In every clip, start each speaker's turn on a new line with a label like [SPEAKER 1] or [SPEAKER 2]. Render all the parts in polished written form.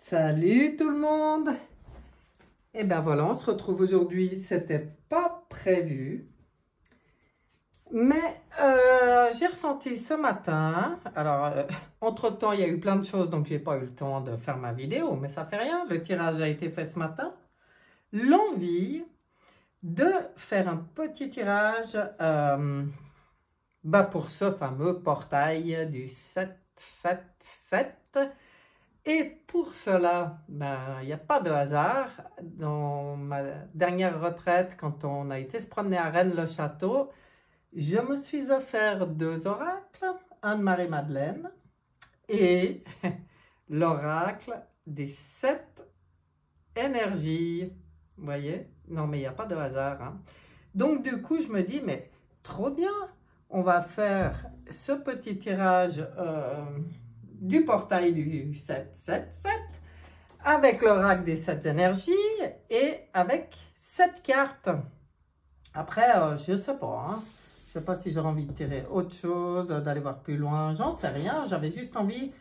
[SPEAKER 1] Salut tout le monde! Et ben voilà, on se retrouve aujourd'hui. C'était pas prévu, mais j'ai ressenti ce matin. Alors, entre-temps, il y a eu plein de choses, donc j'ai pas eu le temps de faire ma vidéo, mais ça fait rien. Le tirage a été fait ce matin. L'envie de faire un petit tirage pour ce fameux portail du 777. Et pour cela, il n'y a pas de hasard. Dans ma dernière retraite, quand on a été se promener à Rennes-le-Château, je me suis offert 2 oracles, un de Marie-Madeleine et l'oracle des 7 énergies. Vous voyez? Non, mais il n'y a pas de hasard, hein. Donc, du coup, je me dis, mais trop bien, on va faire ce petit tirage du portail du 777 avec l'oracle des 7 énergies et avec 7 cartes. Après, je sais pas, hein. Je sais pas si j'aurais envie de tirer autre chose, d'aller voir plus loin, j'en sais rien. J'avais juste envie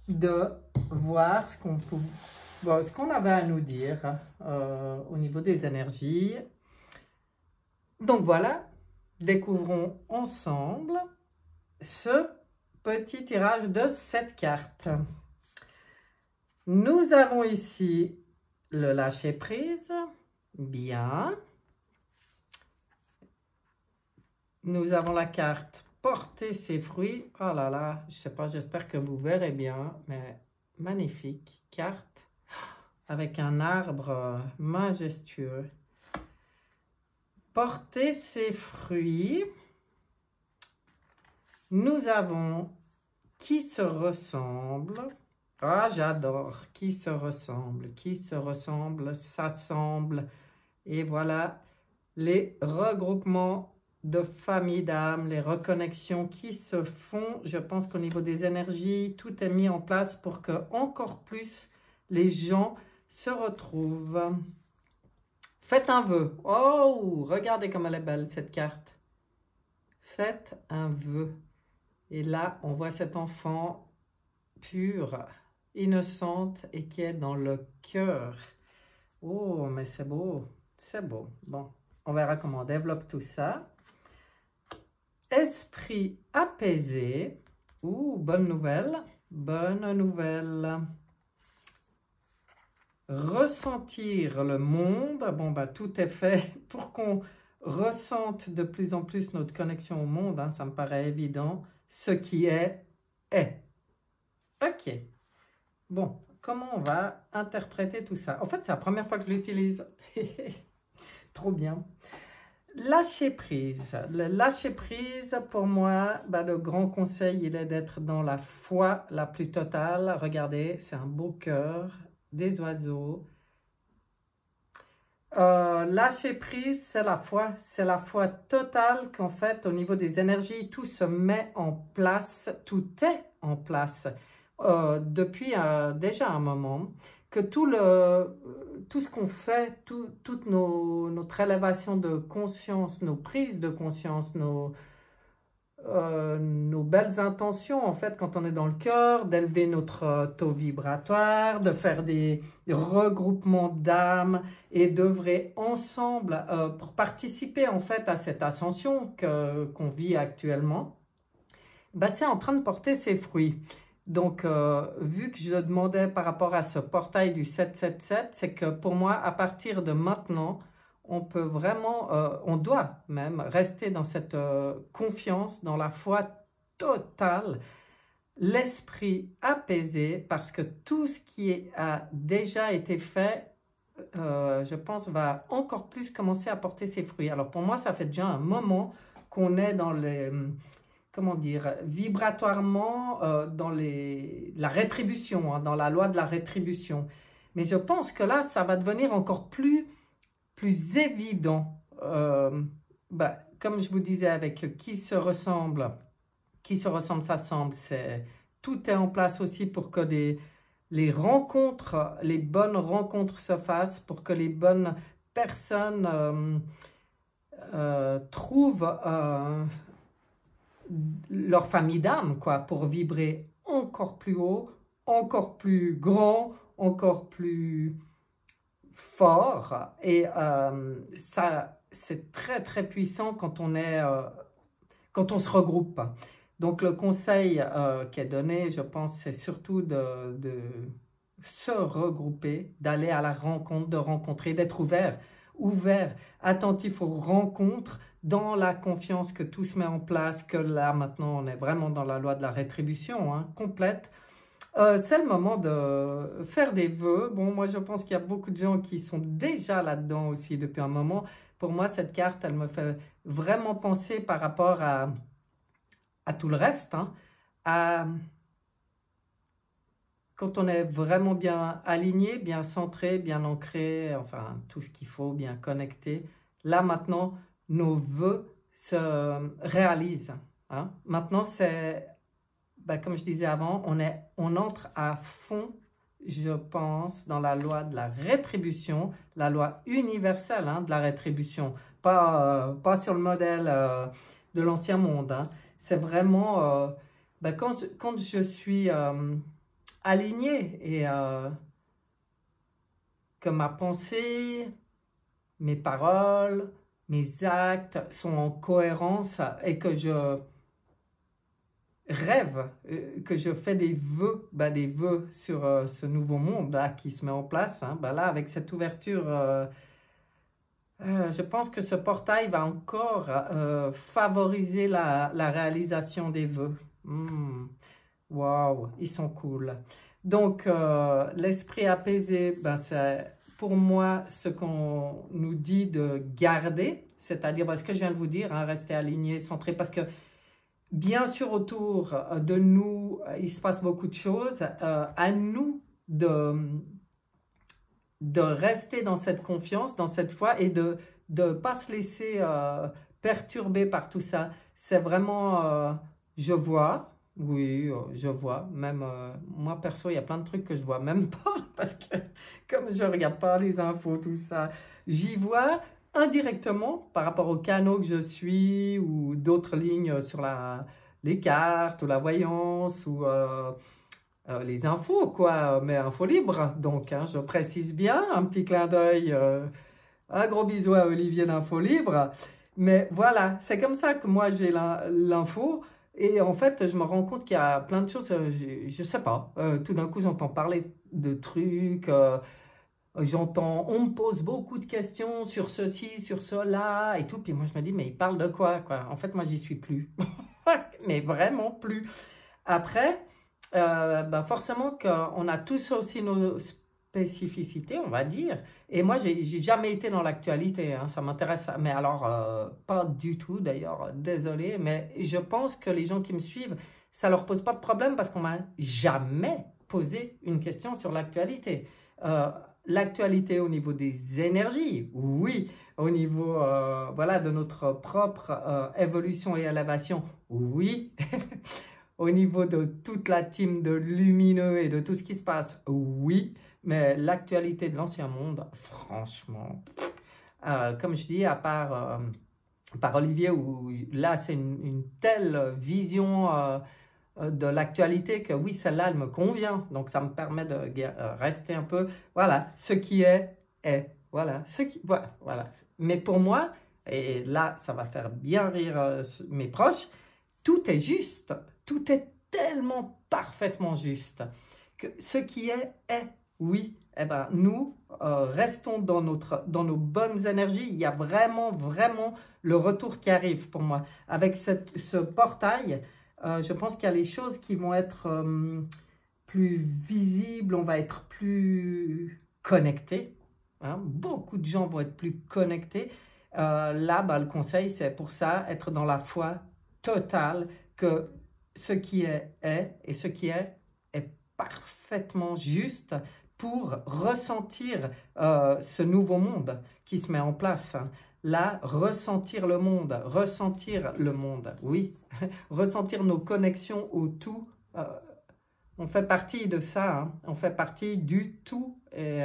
[SPEAKER 1] de voir ce qu'on avait à nous dire au niveau des énergies. Donc voilà, découvrons ensemble ce petit tirage de 7 cartes. Nous avons ici le lâcher prise, bien. Nous avons la carte porter ses fruits. Oh là là, je sais pas, j'espère que vous verrez bien, mais magnifique carte avec un arbre majestueux. Porter ses fruits. Nous avons qui se ressemble. Ah, j'adore. Qui se ressemble, s'assemble. Et voilà les regroupements de familles d'âmes, les reconnexions qui se font. Je pense qu'au niveau des énergies, tout est mis en place pour que encore plus les gens se retrouvent. Faites un vœu. Oh, regardez comme elle est belle cette carte. Faites un vœu. Et là, on voit cet enfant pure, innocente et qui est dans le cœur. Oh, mais c'est beau, c'est beau. Bon, on verra comment on développe tout ça. Esprit apaisé. Ouh, bonne nouvelle, bonne nouvelle. Ressentir le monde. Bon, tout est fait pour qu'on ressente de plus en plus notre connexion au monde. Hein, ça me paraît évident. Ce qui est, est. Ok. Bon, comment on va interpréter tout ça? En fait, c'est la première fois que je l'utilise. Trop bien. Lâcher prise. Le lâcher prise, pour moi, le grand conseil, il est d'être dans la foi la plus totale. Regardez, c'est un beau cœur, des oiseaux. Lâcher prise, c'est la foi totale qu'en fait, au niveau des énergies, tout se met en place, tout est en place. Depuis déjà un moment, que tout ce qu'on fait, toute notre élévation de conscience, nos prises de conscience, nos belles intentions, en fait, quand on est dans le cœur, d'élever notre taux vibratoire, de faire des regroupements d'âmes et d'œuvrer ensemble pour participer, en fait, à cette ascension qu'on vit actuellement, c'est en train de porter ses fruits. Donc, vu que je demandais par rapport à ce portail du 777, c'est que pour moi, à partir de maintenant, on peut vraiment, on doit même rester dans cette confiance, dans la foi totale, l'esprit apaisé, parce que tout ce qui a déjà été fait, je pense, va encore plus commencer à porter ses fruits. Alors pour moi, ça fait déjà un moment qu'on est dans les... comment dire, vibratoirement dans la rétribution, hein, dans la loi de la rétribution. Mais je pense que là, ça va devenir encore plus évident. Comme je vous disais, avec qui se ressemble, s'assemble. Tout est en place aussi pour que les rencontres, les bonnes rencontres se fassent, pour que les bonnes personnes trouvent leur famille d'âme, quoi, pour vibrer encore plus haut, encore plus grand, encore plus fort. Et ça, c'est très, très puissant quand quand on se regroupe. Donc, le conseil qui est donné, je pense, c'est surtout de se regrouper, d'aller à la rencontre, de rencontrer, d'être ouvert, attentif aux rencontres, dans la confiance que tout se met en place, que là, maintenant, on est vraiment dans la loi de la rétribution, hein, complète. C'est le moment de faire des vœux. Bon, moi, je pense qu'il y a beaucoup de gens qui sont déjà là-dedans aussi depuis un moment. Pour moi, cette carte, elle me fait vraiment penser par rapport à tout le reste, hein, à quand on est vraiment bien aligné, bien centré, bien ancré, enfin, tout ce qu'il faut, bien connecté. Là, maintenant, nos vœux se réalisent, hein. Maintenant, c'est, ben, comme je disais avant, on entre à fond, je pense, dans la loi de la rétribution, la loi universelle, hein, de la rétribution, pas sur le modèle de l'ancien monde, hein. C'est vraiment, ben, quand je suis aligné et que ma pensée, mes paroles, mes actes sont en cohérence et que je rêve, que je fais des vœux sur ce nouveau monde là qui se met en place, hein, ben là avec cette ouverture, je pense que ce portail va encore favoriser la réalisation des vœux. Waouh, ils sont cool. Donc, l'esprit apaisé, ben, c'est pour moi ce qu'on nous dit de garder, c'est-à-dire ce que je viens de vous dire, hein, rester aligné, centré, parce que bien sûr, autour de nous, il se passe beaucoup de choses. À nous de rester dans cette confiance, dans cette foi et de ne pas se laisser perturber par tout ça. C'est vraiment, je vois, oui, je vois. Même moi, perso, il y a plein de trucs que je vois même pas parce que comme je regarde pas les infos, tout ça, j'y vois indirectement par rapport aux canaux que je suis ou d'autres lignes sur les cartes ou la voyance ou les infos, quoi, mais infos libres. Donc, hein, je précise bien, un petit clin d'œil, un gros bisou à Olivier d'Info Libre. Mais voilà, c'est comme ça que moi j'ai l'info. Et en fait, je me rends compte qu'il y a plein de choses, je sais pas. Tout d'un coup, j'entends parler de trucs. On me pose beaucoup de questions sur ceci, sur cela et tout. Puis moi, je me dis, mais il parle de quoi, quoi? En fait, moi, j'y suis plus. Mais vraiment plus. Après, bah forcément qu'on a tous aussi nos spécificités, on va dire. Et moi, j'ai jamais été dans l'actualité, hein, ça m'intéresse. Mais alors, pas du tout d'ailleurs, désolé. Mais je pense que les gens qui me suivent, ça leur pose pas de problème parce qu'on m'a jamais posé une question sur l'actualité. L'actualité au niveau des énergies, oui. Au niveau voilà, de notre propre évolution et élévation, oui. Au niveau de toute la team de lumineux et de tout ce qui se passe, oui. Mais l'actualité de l'ancien monde, franchement, comme je dis, à part par Olivier, où là c'est une telle vision de l'actualité que oui, celle-là, elle me convient. Donc ça me permet de rester un peu, voilà, ce qui est, est. Voilà, voilà, voilà. Mais pour moi, et là, ça va faire bien rire mes proches, tout est juste. Tout est tellement parfaitement juste que ce qui est, est. Oui, eh ben, nous restons dans nos bonnes énergies. Il y a vraiment, vraiment le retour qui arrive pour moi. Avec ce portail, je pense qu'il y a les choses qui vont être plus visibles, on va être plus connectés. Hein. Beaucoup de gens vont être plus connectés. Là, bah, le conseil, c'est pour ça, être dans la foi totale que ce qui est et ce qui est parfaitement juste pour ressentir ce nouveau monde qui se met en place. Là, ressentir le monde, oui, ressentir nos connexions au tout. On fait partie de ça, hein. On fait partie du tout. Et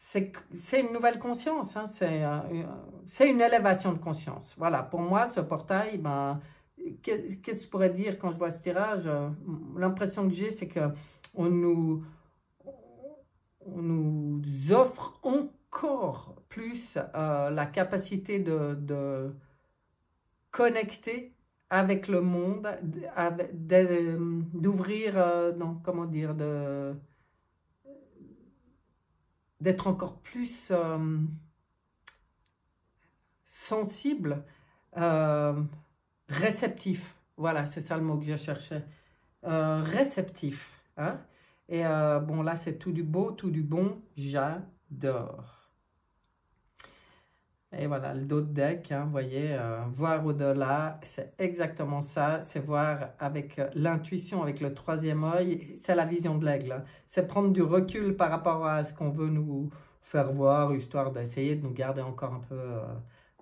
[SPEAKER 1] c'est une nouvelle conscience, hein. C'est une élévation de conscience. Voilà, pour moi, ce portail, ben, qu'est-ce que je pourrais dire quand je vois ce tirage? L'impression que j'ai, c'est que on nous offre encore plus la capacité de connecter avec le monde, d'ouvrir, non, comment dire, d'être encore plus sensible, réceptif. Voilà, c'est ça le mot que je cherchais. Réceptif. Hein? Et bon, là, c'est tout du beau, tout du bon. J'adore. Et voilà, le dos de deck, hein, vous voyez, voir au-delà, c'est exactement ça. C'est voir avec l'intuition, avec le troisième œil. C'est la vision de l'aigle. Hein. C'est prendre du recul par rapport à ce qu'on veut nous faire voir, histoire d'essayer de nous garder encore un peu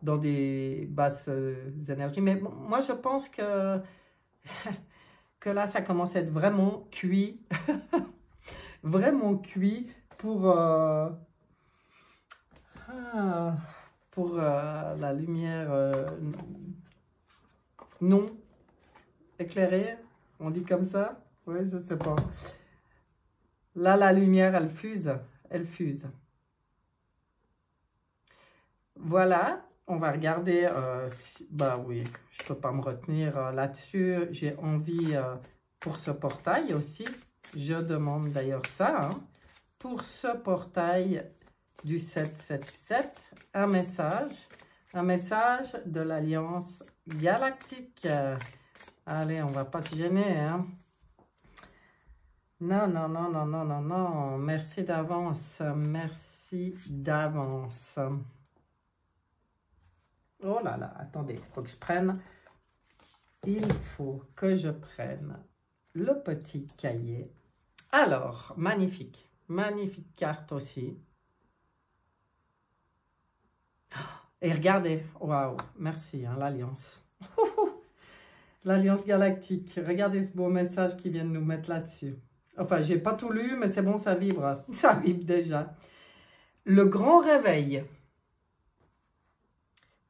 [SPEAKER 1] dans des basses énergies. Mais bon, moi, je pense que, que là, ça commence à être vraiment cuit. Vraiment cuit pour la lumière non éclairée, on dit comme ça? Oui, je sais pas. Là, la lumière, elle fuse, elle fuse. Voilà, on va regarder, bah oui, je peux pas me retenir là-dessus. J'ai envie pour ce portail aussi, je demande d'ailleurs ça, hein, pour ce portail du 777, un message de l'Alliance Galactique. Allez, on va pas se gêner, hein. Non, non, non, non, non, non, non, merci d'avance, merci d'avance. Oh là là, attendez, il faut que je prenne, il faut que je prenne le petit cahier. Alors, magnifique, magnifique carte aussi. Et regardez, waouh, merci, hein, l'Alliance. L'Alliance Galactique. Regardez ce beau message qu'ils viennent nous mettre là-dessus. Enfin, j'ai pas tout lu, mais c'est bon, ça vibre. Ça vibre déjà. Le grand réveil.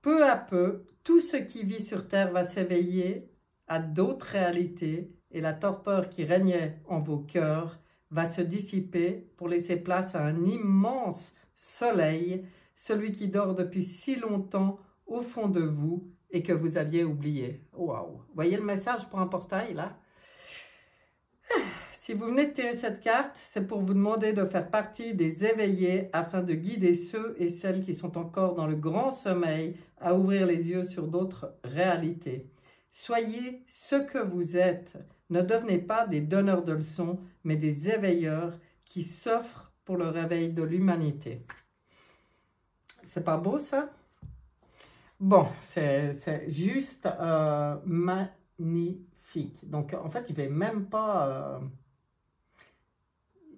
[SPEAKER 1] Peu à peu, tout ce qui vit sur Terre va s'éveiller à d'autres réalités et la torpeur qui régnait en vos cœurs va se dissiper pour laisser place à un immense soleil, celui qui dort depuis si longtemps au fond de vous et que vous aviez oublié. Waouh! Voyez le message pour un portail là? Si vous venez de tirer cette carte, c'est pour vous demander de faire partie des éveillés afin de guider ceux et celles qui sont encore dans le grand sommeil à ouvrir les yeux sur d'autres réalités. Soyez ce que vous êtes. Ne devenez pas des donneurs de leçons, mais des éveilleurs qui s'offrent pour le réveil de l'humanité. C'est pas beau ça? Bon, c'est juste magnifique. Donc en fait, je vais même pas...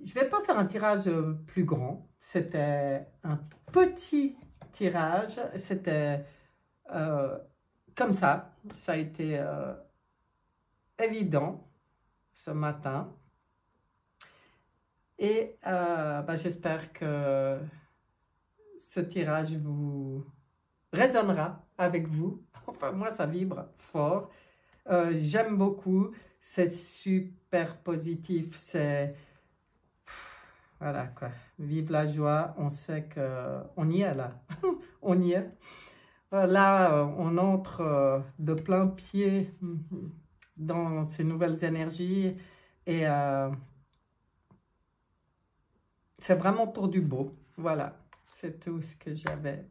[SPEAKER 1] je vais pas faire un tirage plus grand. C'était un petit tirage. C'était comme ça. Ça a été évident ce matin. Et bah, j'espère que ce tirage vous résonnera avec vous. Enfin, moi, ça vibre fort. J'aime beaucoup. C'est super positif. C'est... Voilà, quoi. Vive la joie. On sait qu'on y est, là. On y est. Là, on entre de plein pied dans ces nouvelles énergies. Et c'est vraiment pour du beau. Voilà. C'est tout ce que j'avais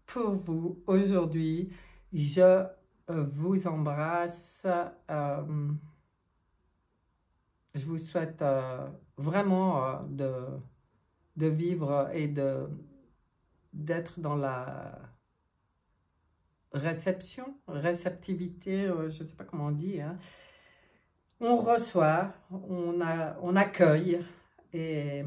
[SPEAKER 1] pour vous aujourd'hui. Je vous embrasse. Je vous souhaite vraiment de vivre et d'être dans la réceptivité, je ne sais pas comment on dit. Hein. On reçoit, on accueille et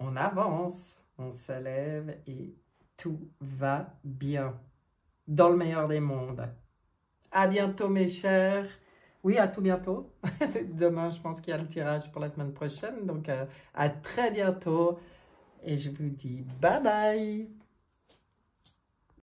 [SPEAKER 1] on avance, on s'élève et tout va bien. Dans le meilleur des mondes. À bientôt mes chers. Oui, à tout bientôt. Demain, je pense qu'il y a le tirage pour la semaine prochaine. Donc, à très bientôt. Et je vous dis bye bye.